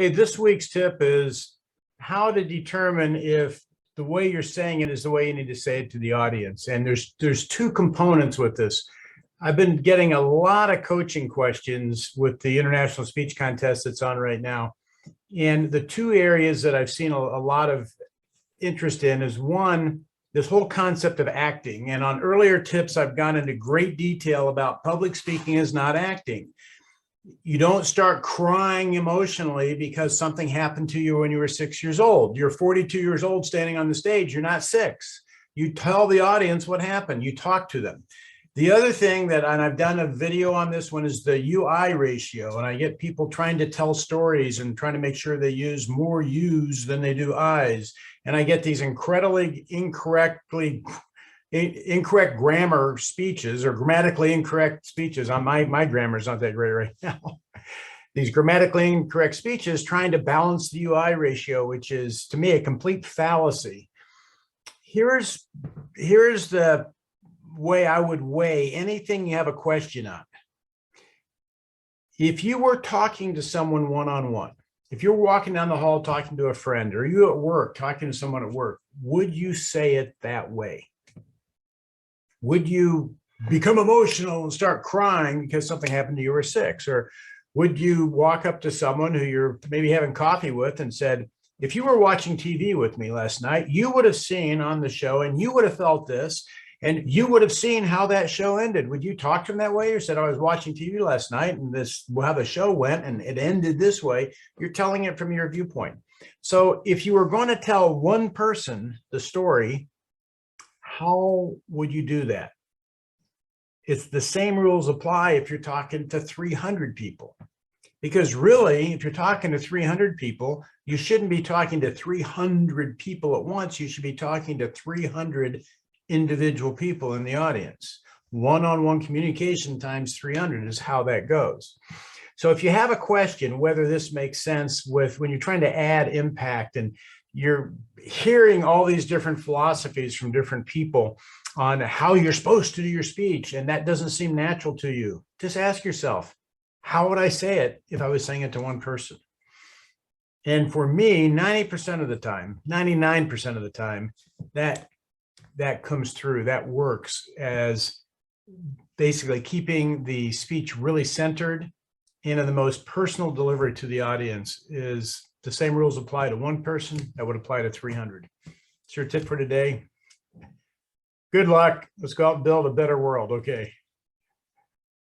Hey, this week's tip is how to determine if the way you're saying it is the way you need to say it to the audience. And there's two components with this. I've been getting a lot of coaching questions with the International Speech Contest that's on right now. And the two areas that I've seen a lot of interest in is one, this whole concept of acting. And on earlier tips, I've gone into great detail about public speaking is not acting. You don't start crying emotionally because something happened to you when you were 6 years old. You're 42 years old standing on the stage. You're not 6. You tell the audience what happened. You talk to them. The other thing that, and I've done a video on this one, is the UI ratio. And I get people trying to tell stories and trying to make sure they use more U's than they do I's. And I get these incredibly incorrect grammar speeches, or grammatically incorrect speeches. On my grammar is not that great right now. These grammatically incorrect speeches trying to balance the UI ratio, which is to me a complete fallacy. Here's the way I would weigh anything you have a question on. If you were talking to someone one-on-one, if you're walking down the hall talking to a friend, or you at work talking to someone at work, would you say it that way? Would you become emotional and start crying because something happened to you or 6? Or would you walk up to someone who you're maybe having coffee with and said, if you were watching TV with me last night, you would have seen on the show and you would have felt this, and you would have seen how that show ended. Would you talk to them that way? Or said, I was watching TV last night and this how the show went and it ended this way? You're telling it from your viewpoint. So if you were going to tell one person the story, how would you do that? It's the same rules apply if you're talking to 300 people. Because really, if you're talking to 300 people, you shouldn't be talking to 300 people at once. You should be talking to 300 individual people in the audience. One-on-one communication times 300 is how that goes. So if you have a question, whether this makes sense with when you're trying to add impact and you're hearing all these different philosophies from different people on how you're supposed to do your speech, and that doesn't seem natural to you, just ask yourself, how would I say it if I was saying it to one person? And for me, 90% of the time, 99% of the time, that comes through, that works as basically keeping the speech really centered and in the most personal delivery to the audience. Is the same rules apply to one person that would apply to 300. It's your tip for today. Good luck. Let's go out and build a better world. Okay.